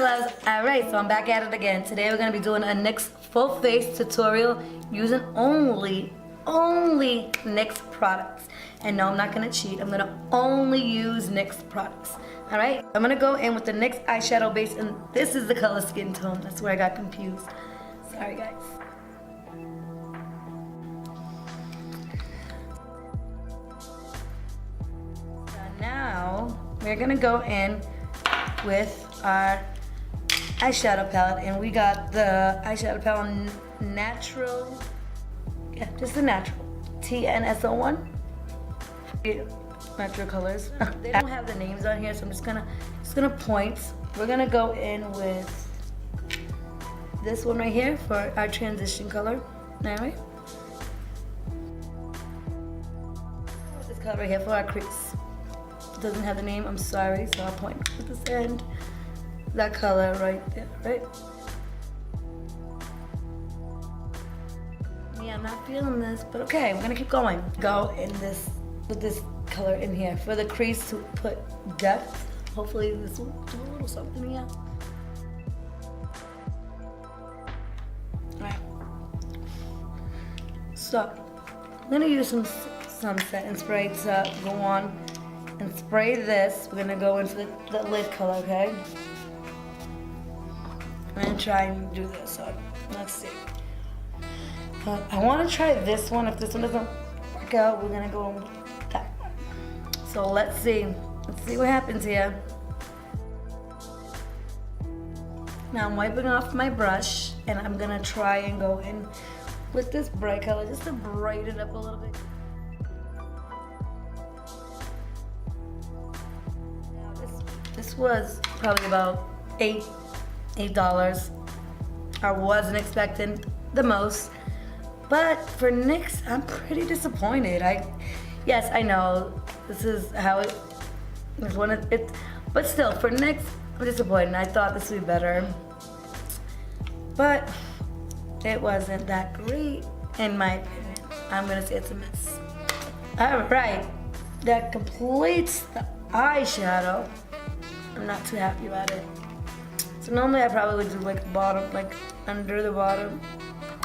loves. Alright, so I'm back at it again. Today we're going to be doing a NYX full face tutorial using only NYX products. And no, I'm not going to cheat. I'm going to only use NYX products. Alright, I'm going to go in with the NYX eyeshadow base, and this is the color Skin Tone. That's where I got confused. Sorry guys. Now we're going to go in with our eyeshadow palette, and we got the eyeshadow palette natural, yeah, just the natural TNSO1. Natural colors. They don't have the names on here, so I'm just gonna point. We're gonna go in with this one right here for our transition color. Alright. This color right here for our crease. It doesn't have the name, I'm sorry, so I'll point at this end. That color right there, right? Yeah, I'm not feeling this, but okay, we're gonna keep going. Go in this with this color in here for the crease to put depth. Hopefully this will do a little something here. Alright. So I'm gonna use some setting spray to go on and spray this. We're gonna go into the lid color, okay? I'm gonna try and do this, so let's see. I wanna try this one. If this one doesn't work out, we're gonna go with that one. So let's see what happens here. Now I'm wiping off my brush, and I'm gonna try and go in with this bright color just to brighten it up a little bit. Now this was probably about $8. I wasn't expecting the most, but for NYX, I'm pretty disappointed. Yes, I know this is how it is one of it, but still, for NYX, I'm disappointed. I thought this would be better, but it wasn't that great, in my opinion. I'm gonna say it's a miss. All right, that completes the eyeshadow. I'm not too happy about it. So normally I probably would do like bottom, like under the bottom.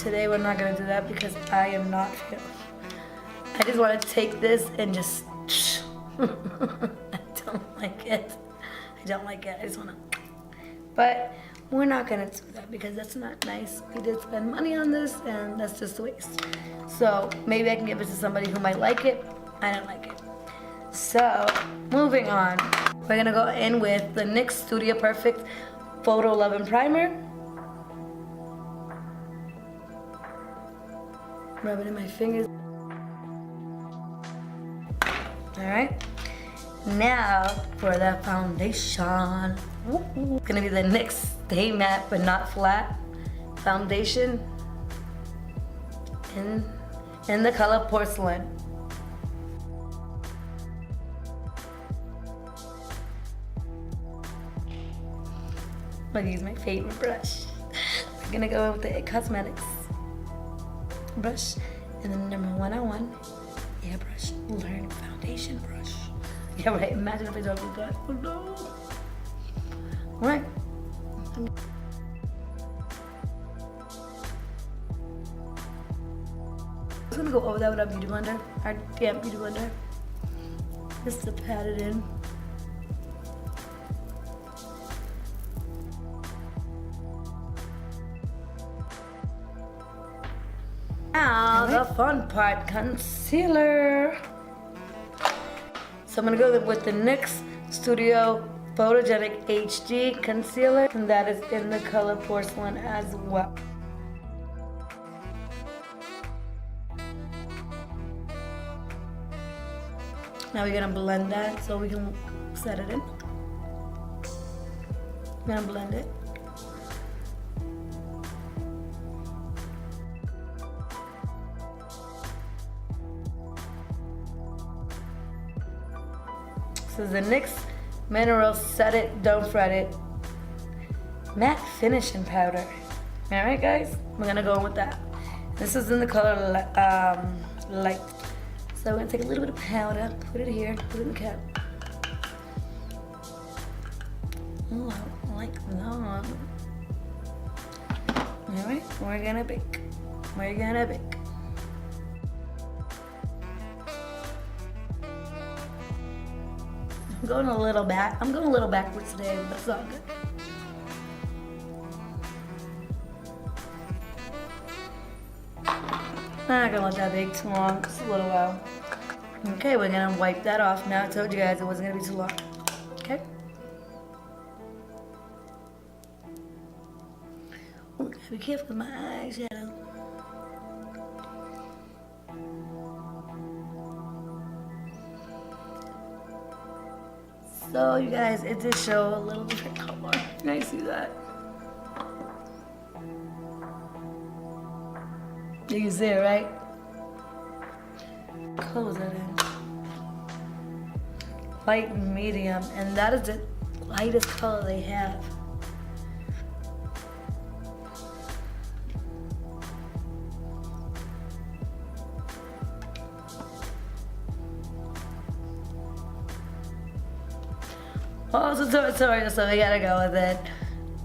Today we're not gonna do that because I am not feeling. I just want to take this and just. I don't like it. I don't like it. I just wanna. But we're not gonna do that because that's not nice. We did spend money on this, and that's just a waste. So maybe I can give it to somebody who might like it. I don't like it. So moving on, we're gonna go in with the NYX Studio Perfect Photo Loving Primer. Rub it in my fingers. Alright. Now for the foundation. It's gonna be the NYX Stay Matte but Not Flat foundation in the color Porcelain. I'm gonna use my favorite brush. We're gonna go with the Cosmetics brush, and then number 101 airbrush learn foundation brush. Yeah, right. Imagine if I don't do that. Oh no. All right. I'm just gonna go over that with our beauty blender, our damp beauty blender, just to pat it in. Now the fun part, concealer. So I'm gonna go with the NYX Studio Photogenic HD concealer, and that is in the color Porcelain as well. Now we're gonna blend that so we can set it in. I'm gonna blend it. This is the NYX Mineral Set It, Don't Fret It Matte Finishing Powder. Alright guys, we're gonna go with that. This is in the color Light. So we're gonna take a little bit of powder, put it here, put it in the cap. Ooh, I like that. Alright, we're gonna bake. We're gonna bake. I'm going a little backwards today, but it's all good. I'm not gonna let that bake too long, just a little while. Okay, we're gonna wipe that off. Now I told you guys it wasn't gonna be too long. Okay? Ooh, gotta be careful with my eyeshadow. So you guys, it did show a little different color. You guys see that? You can see it, right? What color is that in? Light and medium, and that is the lightest color they have. Oh, so we gotta go with it.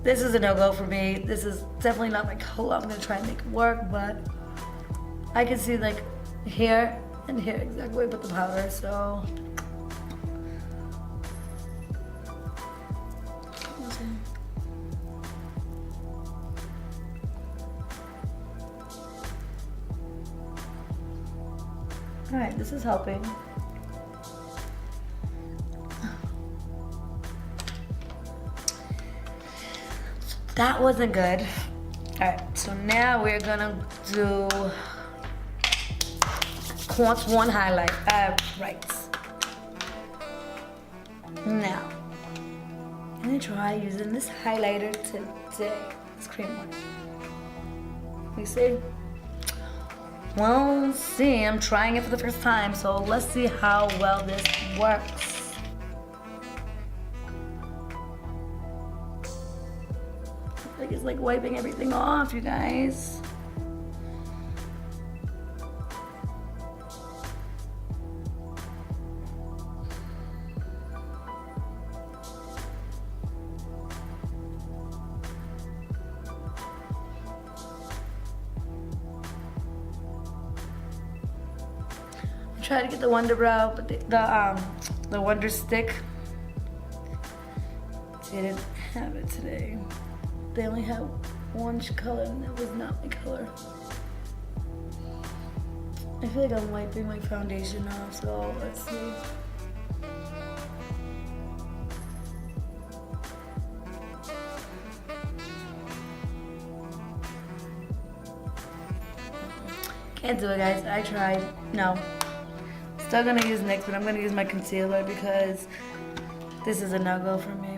This is a no-go for me. This is definitely not my color. I'm gonna try and make it work, but I can see like here and here exactly where I put the powder, so. All right, this is helping. That wasn't good. All right, so now we're gonna do Quartz 1 highlight. Right. Now, I'm gonna try using this highlighter today. This cream one. You see? Well, let's see. I'm trying it for the first time, so let's see how well this works. Like it's like wiping everything off, you guys. I tried to get the Wonder Brow, but the Wonder Stick didn't have it today. They only have one color, and that was not my color. I feel like I'm wiping my foundation off, so let's see. Can't do it, guys. I tried. No. Still gonna use NYX, but I'm gonna use my concealer because this is a no-go for me.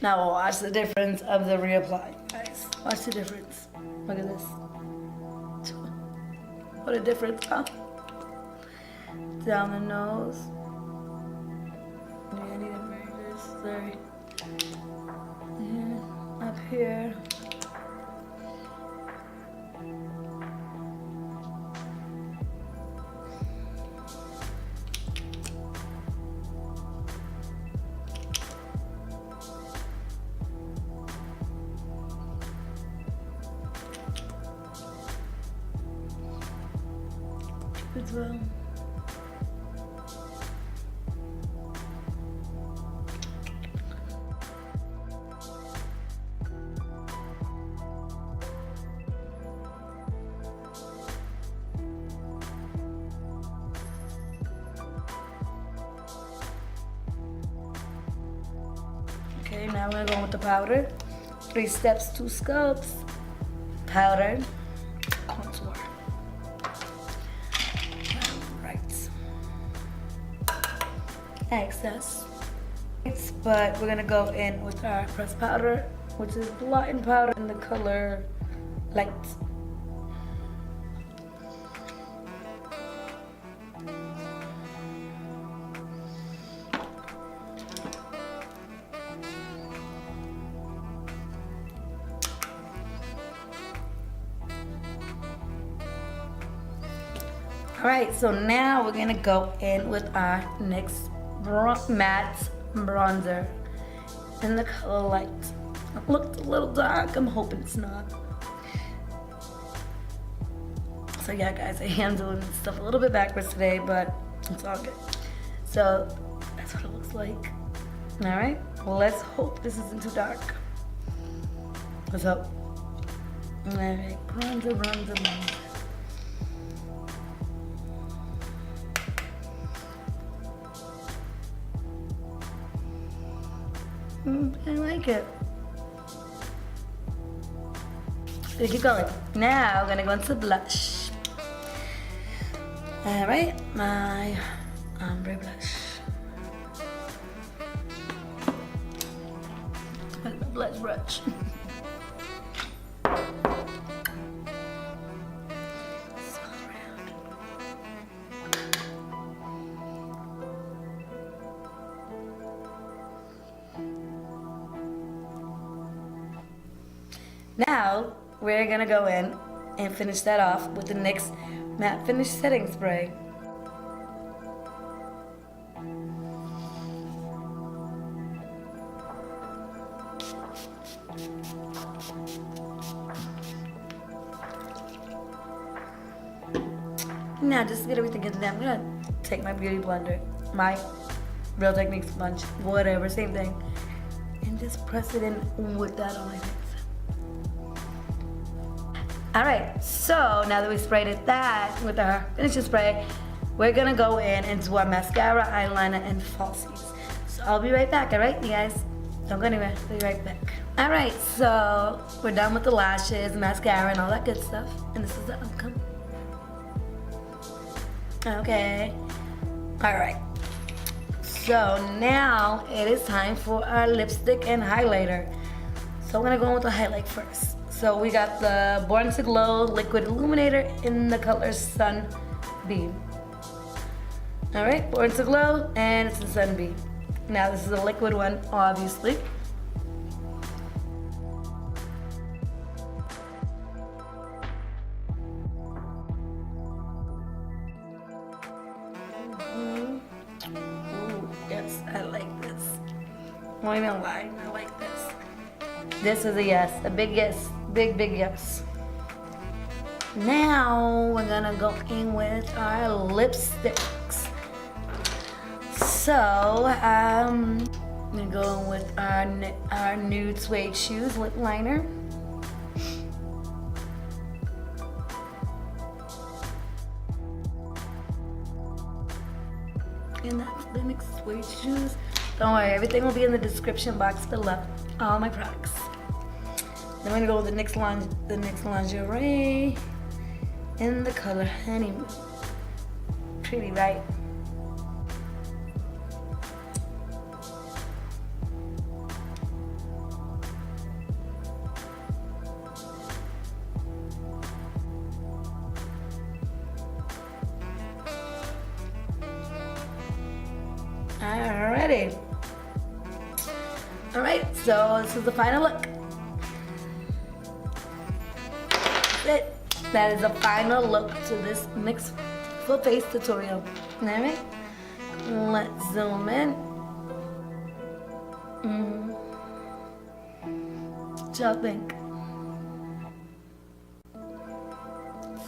Now watch the difference of the reapply, guys. Watch the difference. Look at this. What a difference, huh? Down the nose. Yeah, I need to bring this. Sorry. Yeah, up here. As well. Okay, now we're going with the powder. 3 steps, 2 sculpts. Powder, contour. Excess. But we're gonna go in with our pressed powder, which is blotting powder in the color light. Alright, so now we're gonna go in with our NYX matte bronzer in the color light. It looked a little dark, I'm hoping it's not. So yeah guys, I am doing stuff a little bit backwards today, but it's all good. So that's what it looks like. Alright, let's hope this isn't too dark. Let's hope. Alright, bronzer. I like it. Gonna keep going. Now we're gonna go into blush. Alright, my Ombre blush. That's my blush brush. Now, we're gonna go in and finish that off with the NYX Matte Finish Setting Spray. Now, just to get everything in there, I'm gonna take my beauty blender, my Real Techniques sponge, whatever, same thing, and just press it in with that on my face. Alright, so now that we sprayed it that with our finishing spray, we're gonna go in and do our mascara, eyeliner, and falsies. So I'll be right back, alright, you guys? Don't go anywhere, I'll be right back. Alright, so we're done with the lashes, mascara, and all that good stuff. And this is the outcome. Okay. Alright. So now it is time for our lipstick and highlighter. So we're gonna go in with the highlight first. So we got the Born to Glow Liquid Illuminator in the color Sunbeam. Alright, Born to Glow, and it's the Sunbeam. Now this is a liquid one, obviously. Ooh, yes, I like this. Won't even lie, I like this. This is a yes, a big yes, big yes. Now we're gonna go in with our lipsticks. So I'm gonna go in with our Nude Suede Shoes lip liner. And that's the NYX Suede Shoes. Don't worry, everything will be in the description box below. All my products. Then we're gonna go with the NYX Lingerie in the color Honeymoon. Pretty, right? Alrighty. Alright, so this is the final look. That's it. That is the final look to this NYX full face tutorial. Alright, let's zoom in. What y'all think?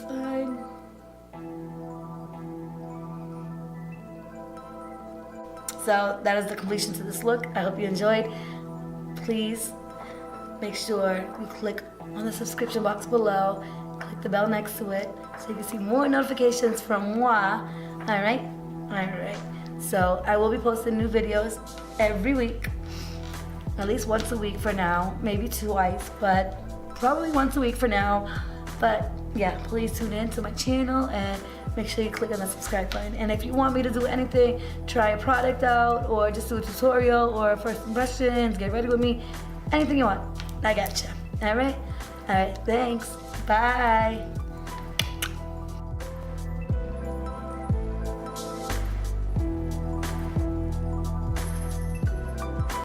Fine. So that is the completion to this look. I hope you enjoyed. Please make sure you click on the subscription box below, click the bell next to it so you can see more notifications from moi. Alright? Alright. So I will be posting new videos every week, at least once a week for now, maybe twice, but probably once a week for now. But yeah, please tune in to my channel and make sure you click on the subscribe button. And if you want me to do anything, try a product out, or just do a tutorial, or first impressions, get ready with me, anything you want, I gotcha. Alright? Alright, thanks. Bye.